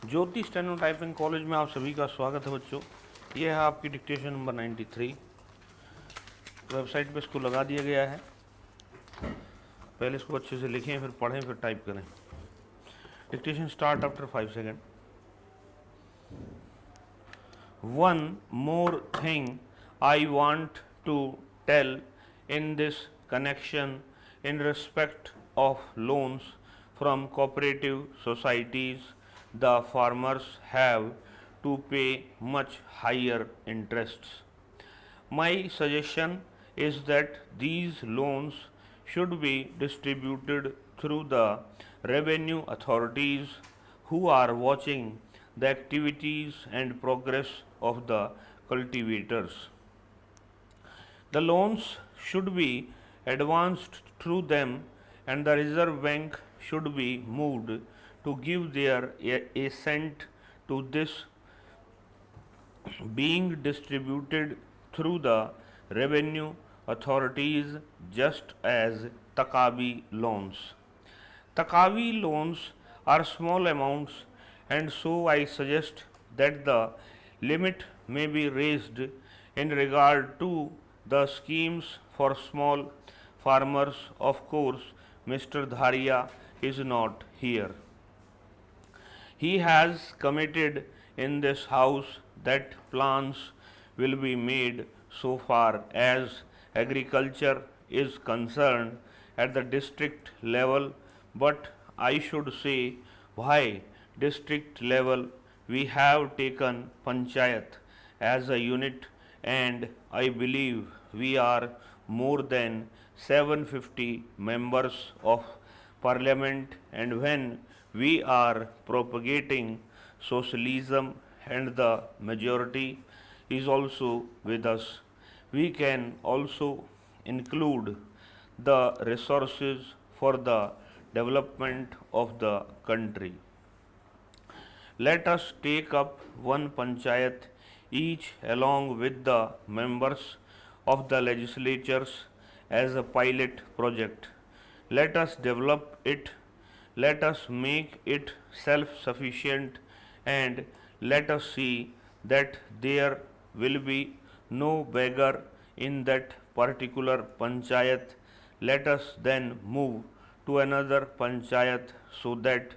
ज्योति steno typing college में आप सभी का स्वागत है बच्चों। ये है आपकी डिक्टेशन नंबर 93। वेबसाइट पे इसको लगा दिया गया है। पहले इसको अच्छे से लिखें, फिर पढ़ें, फिर टाइप करें। Dictation start after 5 second. One more thing I want to tell in this connection in respect of loans from cooperative societies, the farmers have to pay much higher interests. My suggestion is that these loans should be distributed through the revenue authorities who are watching the activities and progress of the cultivators. The loans should be advanced through them, and the Reserve Bank should be moved to give their assent to this being distributed through the revenue authorities, just as Takabi loans. Takavi loans are small amounts, and so I suggest that the limit may be raised in regard to the schemes for small farmers. Of course, Mr. Dharia is not here. He has committed in this house that plans will be made so far as agriculture is concerned at the district level, but I should say why district level. We have taken panchayat as a unit, and I believe we are more than 750 members of parliament, and when we are propagating socialism and the majority is also with us, we can also include the resources for the development of the country. Let us take up one panchayat each along with the members of the legislatures as a pilot project. Let us develop it, let us make it self-sufficient, and let us see that there will be no beggar in that particular panchayat. Let us then move to another panchayat so that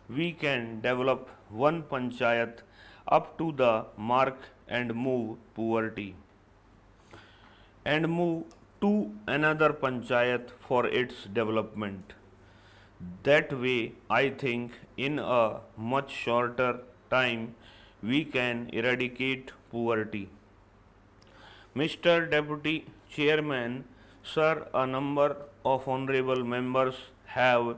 we can develop one panchayat up to the mark and move poverty, and move to another panchayat for its development. That way, I think in a much shorter time we can eradicate poverty. Mr. Deputy Chairman, sir, a number of honorable members have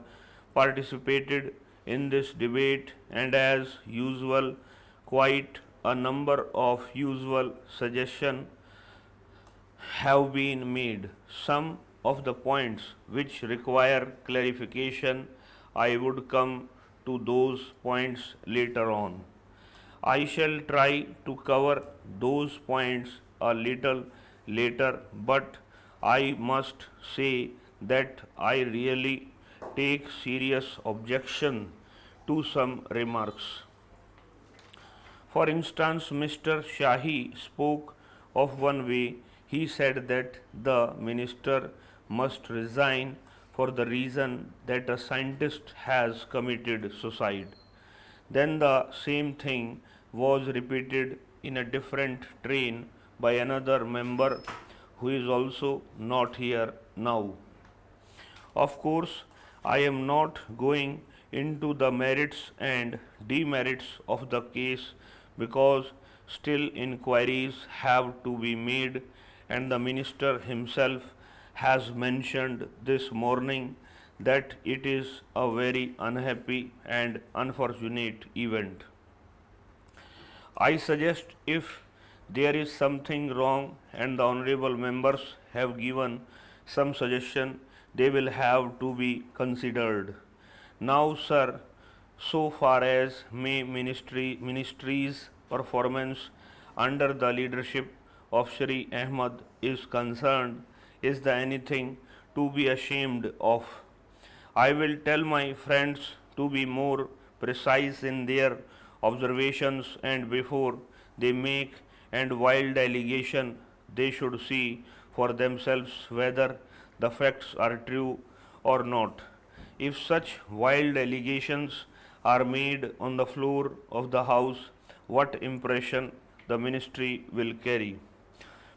participated in this debate, and as usual, quite a number of useful suggestions have been made. Some of the points which require clarification, I would come to those points later on. I shall try to cover those points a little later, but I must say that I really take serious objection to some remarks. For instance, Mr. Shahi spoke of one way. He said that the minister must resign for the reason that a scientist has committed suicide. Then the same thing was repeated in a different train by another member who is also not here now. Of course, I am not going into the merits and demerits of the case because still inquiries have to be made, and the minister himself has mentioned this morning that it is a very unhappy and unfortunate event. I suggest if there is something wrong and the honorable members have given some suggestion, they will have to be considered. Now, sir, so far as ministry's performance under the leadership of Shri Ahmad is concerned, is there anything to be ashamed of? I will tell my friends to be more precise in their observations, and before they make and wild allegation, they should see for themselves whether the facts are true or not. If such wild allegations are made on the floor of the House, what impression the ministry will carry?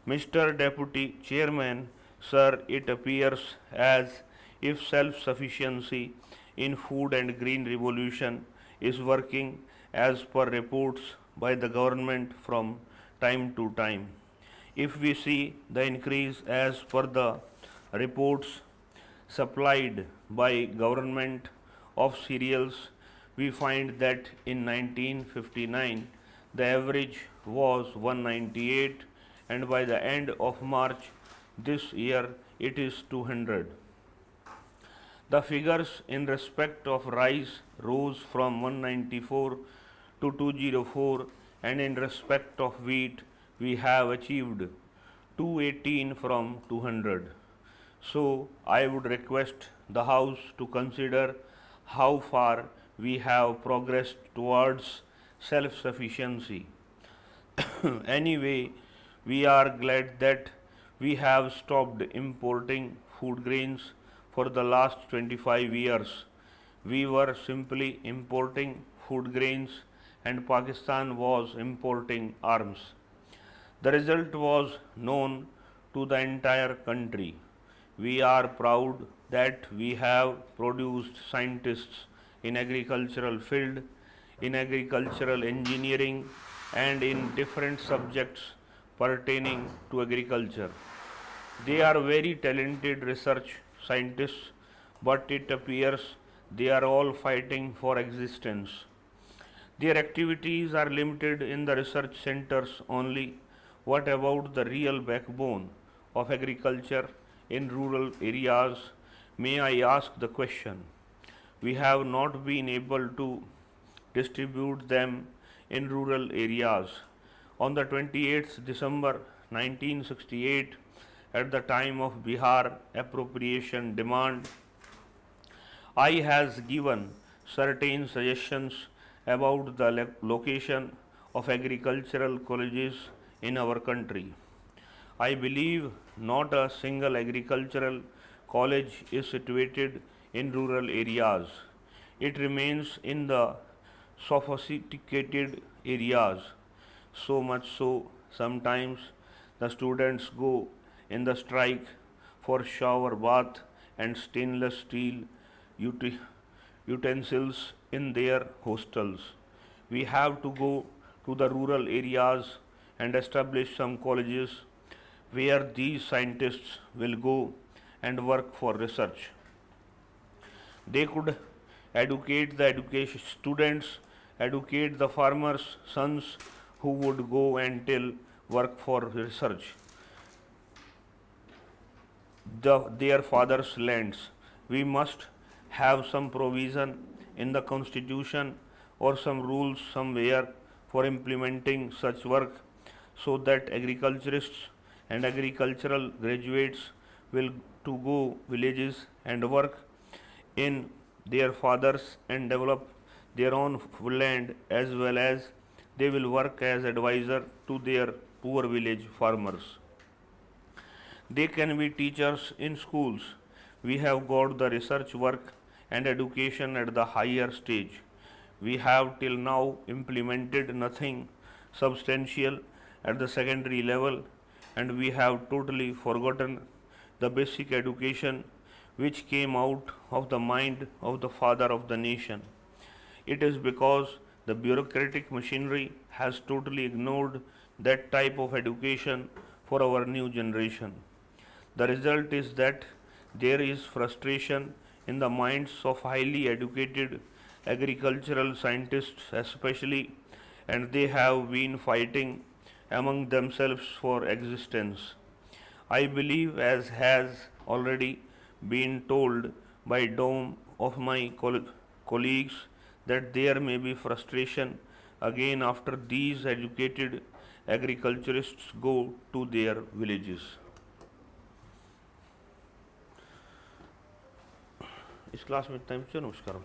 Mr. Deputy Chairman, sir, it appears as if self-sufficiency in food and green revolution is working as per reports by the government from time to time. If we see the increase as per the reports supplied by government of cereals, we find that in 1959 the average was 198 and by the end of March this year it is 200. The figures in respect of rice rose from 194 to 204 and in respect of wheat we have achieved 218 from 200. So I would request the House to consider how far we have progressed towards self-sufficiency. Anyway, we are glad that we have stopped importing food grains for the last 25 years. We were simply importing food grains and Pakistan was importing arms. The result was known to the entire country. We are proud that we have produced scientists in agricultural field, in agricultural engineering and in different subjects pertaining to agriculture. They are very talented research scientists, but it appears they are all fighting for existence. Their activities are limited in the research centers only. What about the real backbone of agriculture in rural areas? May I ask the question? We have not been able to distribute them in rural areas. On the 28th December 1968, at the time of Bihar appropriation demand, I has given certain suggestions about the location of agricultural colleges in our country. I believe not a single agricultural college is situated in rural areas. It remains in the sophisticated areas. So much so, sometimes the students go in the strike for shower bath and stainless steel utensils in their hostels. We have to go to the rural areas and establish some colleges where these scientists will go and work for research. They could educate the education students, educate the farmers' sons who would go and till work for research. Their fathers' lands. We must have some provision in the constitution or some rules somewhere for implementing such work so that agriculturists and agricultural graduates will to go villages and work in their fathers and develop their own land as well as they will work as advisor to their poor village farmers. They can be teachers in schools. We have got the research work and education at the higher stage. We have till now implemented nothing substantial at the secondary level and we have totally forgotten the basic education which came out of the mind of the father of the nation. It is because the bureaucratic machinery has totally ignored that type of education for our new generation. The result is that there is frustration in the minds of highly educated agricultural scientists especially, and they have been fighting among themselves for existence. I believe, as has already been told by some of my colleagues, that there may be frustration again after these educated agriculturists go to their villages. इस class में time से नमस्कार।